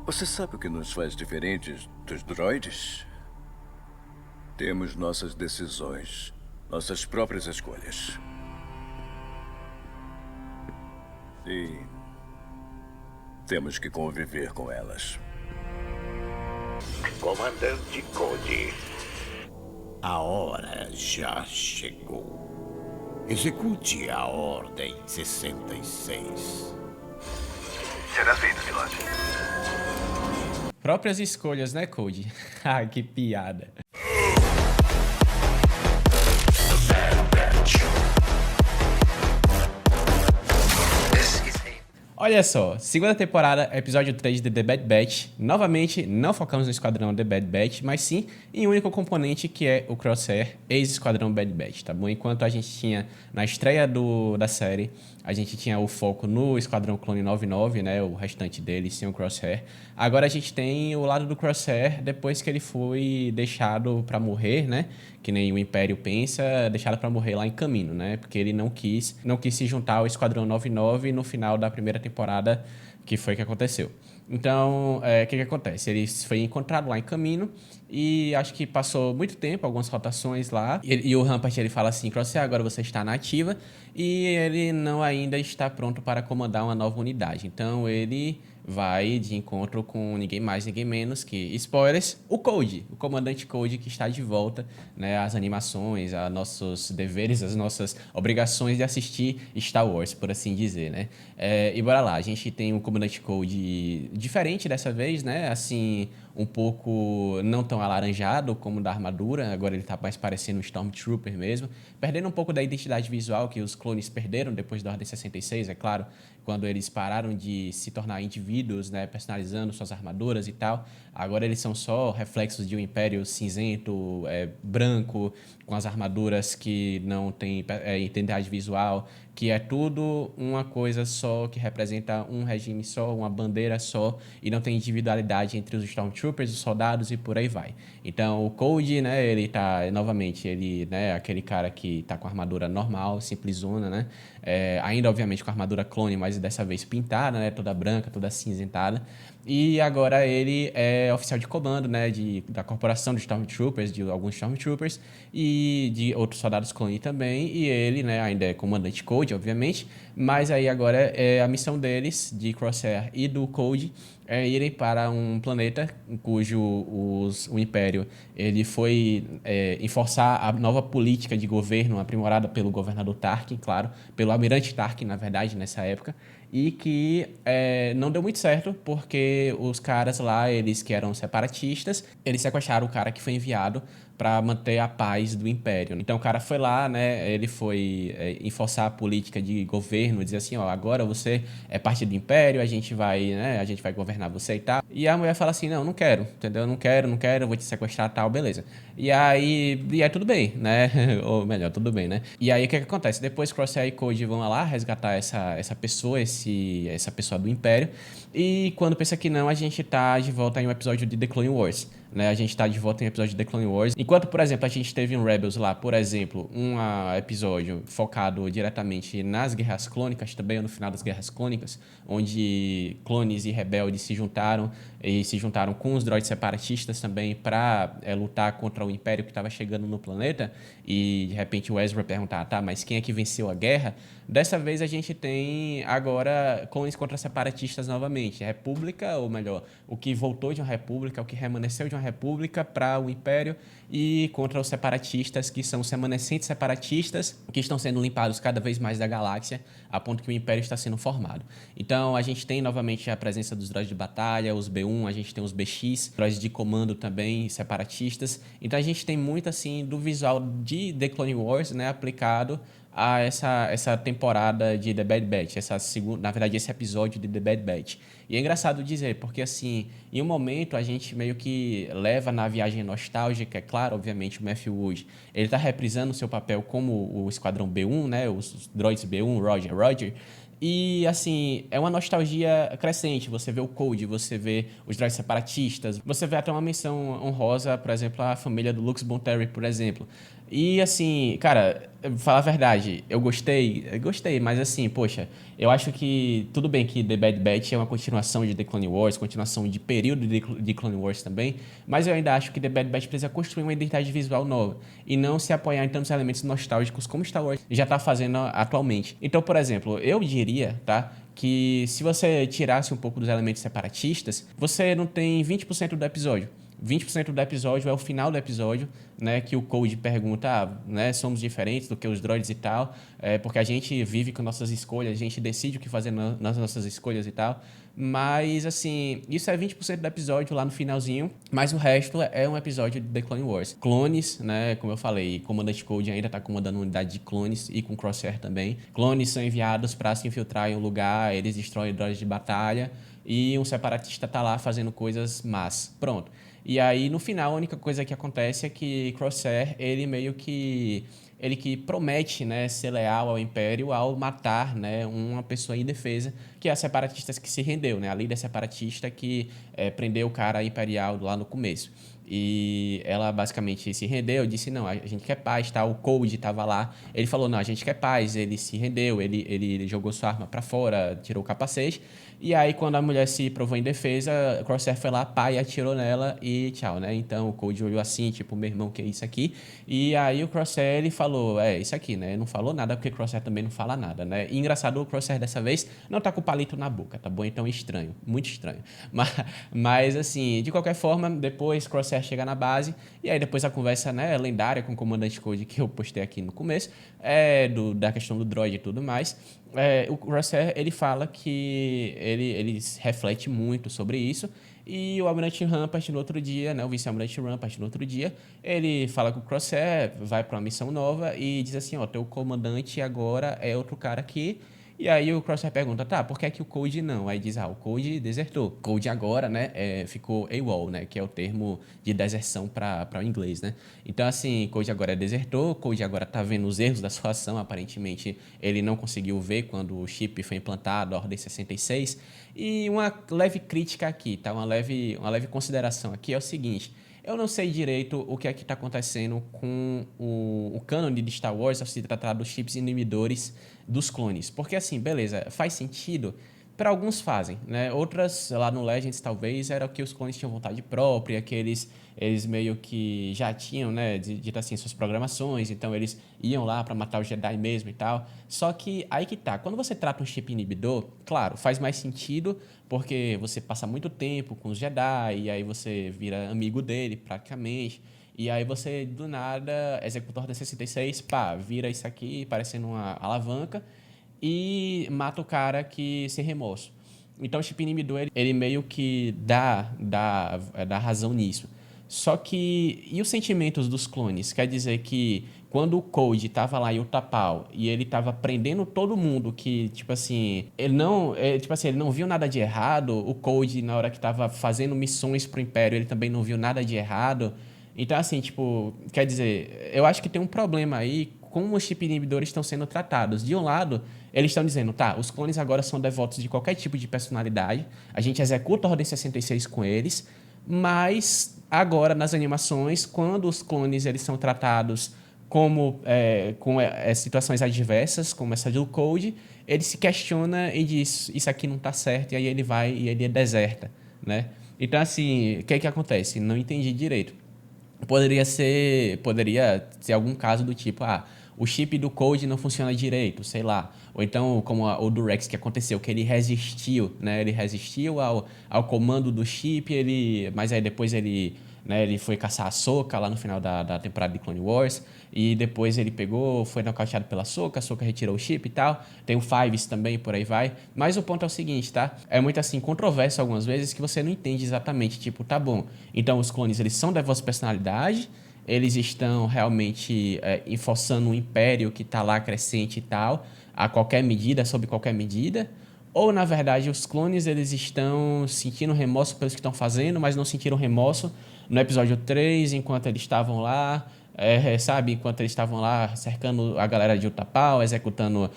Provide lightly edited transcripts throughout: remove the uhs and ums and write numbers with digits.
Você sabe o que nos faz diferentes dos droides? Temos nossas decisões, nossas próprias escolhas. E temos que conviver com elas. Comandante Cody, a hora já chegou. Execute a Ordem 66. Será feito, piloto. Próprias escolhas, né, Cody? Ah, que piada. Olha só, segunda temporada, episódio 3 de The Bad Batch. Novamente, não focamos no esquadrão The Bad Batch, mas sim em um único componente que é o Crosshair, ex-esquadrão Bad Batch, tá bom? Enquanto a gente tinha, na estreia da série, a gente tinha o foco no Esquadrão Clone 99, né, o restante dele sem o Crosshair. Agora a gente tem o lado do Crosshair depois que ele foi deixado pra morrer, né, que nem o Império pensa, deixado pra morrer lá em Camino, né, porque ele não quis se juntar ao Esquadrão 99 no final da primeira temporada, que foi o que aconteceu. Então, o que acontece? Ele foi encontrado lá em Camino e acho que passou muito tempo, algumas rotações lá. E o Rampart, ele fala assim, Crosshair, agora você está na ativa e ele não ainda está pronto para comandar uma nova unidade. Então, ele vai de encontro com ninguém mais, ninguém menos que, spoilers, o Cody, o comandante Cody, que está de volta, né, às animações, a nossos deveres, as nossas obrigações de assistir Star Wars, por assim dizer, né. E bora lá, a gente tem um comandante Cody diferente dessa vez, né, assim, um pouco não tão alaranjado como da armadura, agora ele tá mais parecendo um Stormtrooper mesmo, perdendo um pouco da identidade visual que os clones perderam depois da Ordem 66, é claro, quando eles pararam de se tornar indivíduos, né, personalizando suas armaduras e tal. Agora eles são só reflexos de um império cinzento, branco, com as armaduras que não têm identidade visual, que é tudo uma coisa só, que representa um regime só, uma bandeira só, e não tem individualidade entre os Stormtroopers, os soldados e por aí vai. Então, o Cody, né, ele tá, novamente, ele, né, aquele cara que tá com a armadura normal, simplesona, né, ainda, obviamente, com a armadura clone, mas dessa vez pintada, né, toda branca, toda cinzentada, e agora ele é oficial de comando, né, da corporação de Stormtroopers, de alguns Stormtroopers, e de outros soldados clone também, e ele, né, ainda é comandante Cody, obviamente, mas aí agora a missão deles, de Crosshair e do Cody, é irem para um planeta cujo o Império ele foi enforçar a nova política de governo aprimorada pelo governador Tarkin, claro, pelo almirante Tarkin, na verdade, nessa época, e que não deu muito certo porque os caras lá, eles que eram separatistas, eles sequestraram o cara que foi enviado para manter a paz do Império. Então o cara foi lá, né, ele foi enforçar a política de governo, dizer assim, ó, agora você é parte do Império, a gente vai governar você e tal. E a mulher fala assim, não quero, entendeu? Não quero, vou te sequestrar e tal, beleza. E aí tudo bem, né? Ou melhor, tudo bem, né? E aí o que acontece? Depois Crosshair e Cody vão lá resgatar essa pessoa, essa pessoa do Império, e quando pensa que não, a gente tá de volta em um episódio de The Clone Wars, né? A gente tá de volta em um episódio de The Clone Wars. Enquanto, por exemplo, a gente teve em Rebels lá, por exemplo, um episódio focado diretamente nas Guerras Clônicas, também no final das Guerras Clônicas, onde clones e rebeldes se juntaram com os droids separatistas também para lutar contra o Império que estava chegando no planeta, e de repente o Ezra perguntar, tá, mas quem é que venceu a guerra? Dessa vez a gente tem agora clones contra separatistas novamente, república, ou melhor, o que voltou de uma república, o que remanesceu de uma república para o Império, e contra os separatistas, que são os remanescentes separatistas, que estão sendo limpados cada vez mais da galáxia, a ponto que o Império está sendo formado. Então a gente tem novamente a presença dos droids de batalha, os B1, a gente tem os BX, droids de comando também, separatistas. Então a gente tem muito assim do visual de The Clone Wars, né, aplicado a essa temporada de The Bad Batch, na verdade esse episódio de The Bad Batch. E é engraçado dizer, porque assim, em um momento a gente meio que leva na viagem nostálgica, é claro, obviamente o Matthew Wood, ele está reprisando o seu papel como o Esquadrão B1, né, os droids B1, Roger, e, assim, é uma nostalgia crescente. Você vê o Cody, você vê os droids separatistas, você vê até uma menção honrosa, por exemplo, a família do Lux Bonteri, por exemplo. E assim, cara, falar a verdade, eu gostei, mas assim, poxa, eu acho que tudo bem que The Bad Batch é uma continuação de The Clone Wars, continuação de período de Clone Wars também, mas eu ainda acho que The Bad Batch precisa construir uma identidade visual nova e não se apoiar em tantos elementos nostálgicos como Star Wars já tá fazendo atualmente. Então, por exemplo, eu diria, tá, que se você tirasse um pouco dos elementos separatistas, você não tem 20% do episódio. 20% do episódio é o final do episódio, né, que o Code pergunta, né, somos diferentes do que os droids e tal, porque a gente vive com nossas escolhas, a gente decide o que fazer nas nossas escolhas e tal. Mas, assim, isso é 20% do episódio lá no finalzinho, mas o resto é um episódio de The Clone Wars. Clones, né, como eu falei, Comandante Code ainda tá comandando uma unidade de clones e com Crosshair também. Clones são enviados para se infiltrar em um lugar, eles destroem droids de batalha e um separatista tá lá fazendo coisas más. Pronto. E aí, no final, a única coisa que acontece é que Crosshair, ele meio que... ele que promete, né, ser leal ao Império ao matar, né, uma pessoa indefesa, que é a separatista que se rendeu, né, a líder separatista que prendeu o cara imperial lá no começo. E ela basicamente se rendeu, disse, não, a gente quer paz, tá? O Code estava lá, ele falou, não, a gente quer paz, ele se rendeu, ele jogou sua arma para fora, tirou o capacete, e aí quando a mulher se provou indefesa, Crosshair foi lá, pá, e atirou nela e tchau, né? Então o Code olhou assim, tipo, meu irmão, que é isso aqui? E aí o Crosshair, ele falou, isso aqui, né? Não falou nada, porque Crosshair também não fala nada, né? E engraçado, o Crosshair dessa vez não tá com o palito na boca, tá bom? Então estranho, muito estranho. Mas assim, de qualquer forma, depois Crosshair chega na base, e aí depois a conversa, né, lendária com o Comandante Code que eu postei aqui no começo, da questão do droid e tudo mais. O Crosshair, ele fala que ele reflete muito sobre isso, e o Almirante Rampart no outro dia, né, o Vice-Almirante Rampart no outro dia, ele fala com o Crosshair, vai para uma missão nova e diz assim, ó, teu comandante agora é outro cara aqui. E aí o Crosshair pergunta, tá, por que é que o Code não? Aí diz, o Code desertou. Code agora, né, ficou AWOL, né, que é o termo de deserção para o inglês, né? Então, assim, Code agora desertou, Code agora tá vendo os erros da sua ação, aparentemente ele não conseguiu ver quando o chip foi implantado, a Ordem 66. E uma leve crítica aqui, tá? Uma leve consideração aqui é o seguinte... Eu não sei direito o que é que está acontecendo com o cânone de Star Wars ao se tratar dos chips inibidores dos clones. Porque, assim, beleza, faz sentido. Para alguns fazem, né? Outras, lá no Legends, talvez, era que os clones tinham vontade própria, que eles meio que já tinham, né, dito assim, suas programações, então eles iam lá para matar o Jedi mesmo e tal. Só que aí que tá, quando você trata um chip inibidor, claro, faz mais sentido, porque você passa muito tempo com os Jedi, e aí você vira amigo dele, praticamente, e aí você, do nada, executa a Ordem 66, pá, vira isso aqui, parecendo uma alavanca, e mata o cara que sem remorso. Então o chip inibidor, ele meio que dá razão nisso. Só que, e os sentimentos dos clones? Quer dizer que quando o Code estava lá em Utapau e ele estava prendendo todo mundo que, tipo assim, ele não viu nada de errado, o Code, na hora que estava fazendo missões pro Império, ele também não viu nada de errado. Então, assim, tipo, quer dizer, eu acho que tem um problema aí como os chip inibidores estão sendo tratados. De um lado, eles estão dizendo, tá, os clones agora são devotos de qualquer tipo de personalidade, a gente executa a Ordem 66 com eles, mas agora nas animações, quando os clones eles são tratados como com situações adversas, como essa do Code, ele se questiona e diz, isso aqui não está certo, e aí ele vai e ele deserta, né? Então, assim, o que é que acontece? Não entendi direito. Poderia ser algum caso do tipo, o chip do Code não funciona direito, sei lá. Ou então, como o do Rex que aconteceu, que ele resistiu, né? Ele resistiu ao comando do chip, mas aí depois ele foi caçar a Ahsoka lá no final da temporada de Clone Wars, e depois ele foi nocauteado pela Ahsoka, a Ahsoka retirou o chip e tal. Tem o Fives também, por aí vai. Mas o ponto é o seguinte, tá? É muito assim, controverso algumas vezes que você não entende exatamente, tipo, tá bom, então os clones, eles são devotos de personalidade, eles estão realmente enforçando um império que tá lá crescente e tal, a qualquer medida, sob qualquer medida, ou, na verdade, os clones, eles estão sentindo remorso pelos que estão fazendo, mas não sentiram remorso no episódio 3, enquanto eles estavam lá, enquanto eles estavam lá cercando a galera de Utapau, executando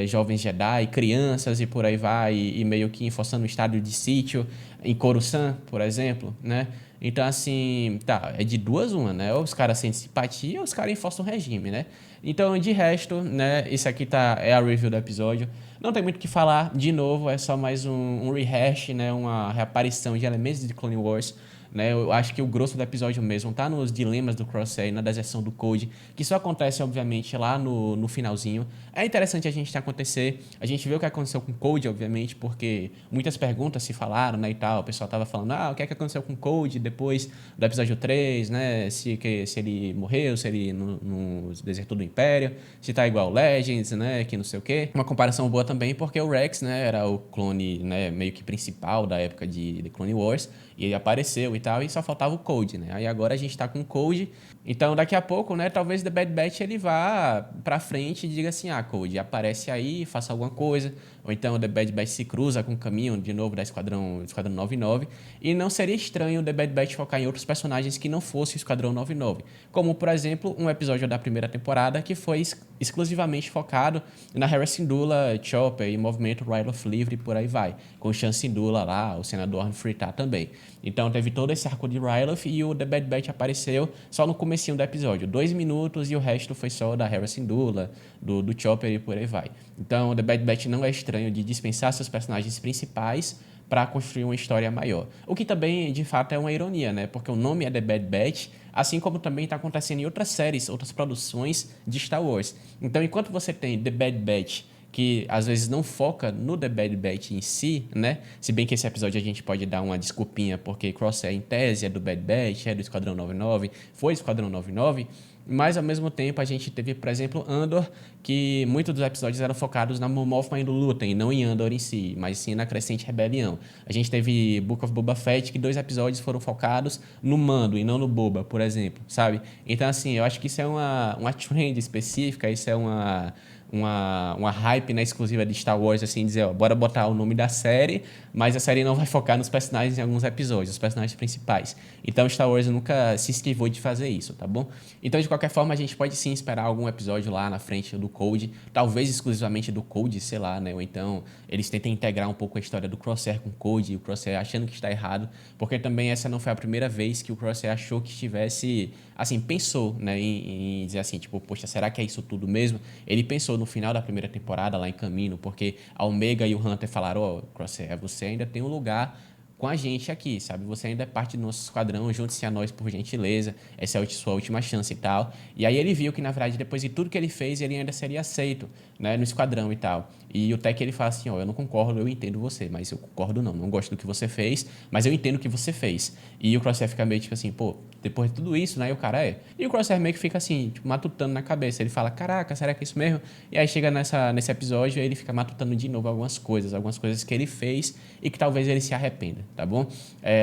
jovens Jedi, crianças e por aí vai, e meio que enforçando um estado de sítio em Coruscant, por exemplo, né? Então, assim, tá, é de duas uma, né? Ou os caras sentem simpatia ou os caras enforçam o regime, né? Então, de resto, né, isso aqui é a review do episódio. Não tem muito o que falar, de novo, é só mais um rehash, né, uma reaparição de elementos de Clone Wars. Né, eu acho que o grosso do episódio mesmo tá nos dilemas do Crosshair, na deserção do Code, que só acontece, obviamente, lá no finalzinho. É interessante a gente acontecer, a gente vê o que aconteceu com o Code, obviamente, porque muitas perguntas se falaram, né, e tal, o pessoal tava falando, o que é que aconteceu com o Code depois do episódio 3, né, se ele morreu, se ele no desertou do Império, se tá igual Legends, né, que não sei o quê. Uma comparação boa também, porque o Rex, né, era o clone, né, meio que principal da época de Clone Wars, e ele apareceu e tal, e só faltava o Code, né? Aí agora a gente tá com o Code, então daqui a pouco, né, talvez The Bad Batch ele vá pra frente e diga assim, Code, aparece aí, faça alguma coisa, ou então o The Bad Batch se cruza com o caminho de novo da Esquadrão 99, e não seria estranho o The Bad Batch focar em outros personagens que não fosse o Esquadrão 99, como, por exemplo, um episódio da primeira temporada que foi exclusivamente focado na Hera Syndulla, Chopper e Movimento Ryloth Livre e por aí vai, com o Shan Syndulla lá, o senador Fritar também. Então teve todo esse arco de Ryloth e o The Bad Batch apareceu só no comecinho do episódio, 2 minutos, e o resto foi só da Hera Syndulla, do Chopper e por aí vai. Então o The Bad Batch não é estranho de dispensar seus personagens principais para construir uma história maior. O que também, de fato, é uma ironia, né? Porque o nome é The Bad Batch, assim como também está acontecendo em outras séries, outras produções de Star Wars. Então, enquanto você tem The Bad Batch, que às vezes não foca no The Bad Batch em si, né? Se bem que esse episódio a gente pode dar uma desculpinha, porque Crosshair, em tese, é do Bad Batch, é do Esquadrão 99, foi Esquadrão 99, mas ao mesmo tempo a gente teve, por exemplo, Andor, que muitos dos episódios eram focados na Mon Mothma e no Luthen, não em Andor em si, mas sim na crescente rebelião. A gente teve Book of Boba Fett, que 2 episódios foram focados no Mando e não no Boba, por exemplo, sabe? Então, assim, eu acho que isso é uma trend específica, isso é uma hype, né, exclusiva de Star Wars, assim, dizer, bora botar o nome da série, mas a série não vai focar nos personagens em alguns episódios, os personagens principais. Então, Star Wars nunca se esquivou de fazer isso, tá bom? Então, de qualquer forma, a gente pode sim esperar algum episódio lá na frente do Code, talvez exclusivamente do Code, sei lá, né, ou então eles tentem integrar um pouco a história do Crosshair com o Code, e o Crosshair achando que está errado, porque também essa não foi a primeira vez que o Crosshair achou que estivesse, assim, pensou, né, em dizer assim, tipo, poxa, será que é isso tudo mesmo? Ele pensou no final da primeira temporada, lá em Camino, porque a Omega e o Hunter falaram, Crosshair, você ainda tem um lugar com a gente aqui, sabe? Você ainda é parte do nosso esquadrão, junte-se a nós por gentileza, essa é a sua última chance e tal. E aí ele viu que, na verdade, depois de tudo que ele fez, ele ainda seria aceito, né, no esquadrão e tal. E o Tech, ele fala assim, eu não concordo, eu entendo você, mas eu concordo não gosto do que você fez, mas eu entendo o que você fez. E o Crosshair fica meio tipo assim, depois de tudo isso, né, e o cara E o Crosshair meio que fica assim, tipo, matutando na cabeça, ele fala, caraca, será que é isso mesmo? E aí chega nesse episódio, ele fica matutando de novo algumas coisas que ele fez e que talvez ele se arrependa, tá bom?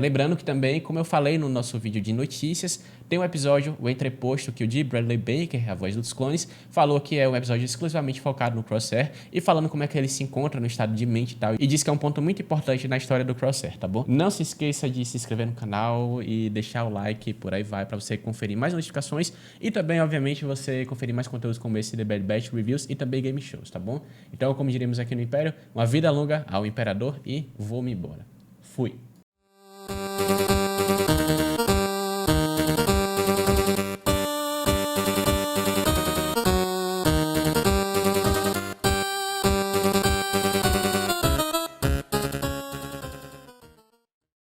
Lembrando que também, como eu falei no nosso vídeo de notícias, tem um episódio, o Entreposto, que o D. Bradley Baker, a voz dos clones, falou que é um episódio exclusivamente focado no Crosshair e falando como é que ele se encontra no estado de mente e tal. E diz que é um ponto muito importante na história do Crosshair, tá bom? Não se esqueça de se inscrever no canal e deixar o like, por aí vai, pra você conferir mais notificações e também, obviamente, você conferir mais conteúdos como esse The Bad Batch Reviews e também Game Shows, tá bom? Então, como diríamos aqui no Império, uma vida longa ao Imperador e vou-me embora. Fui.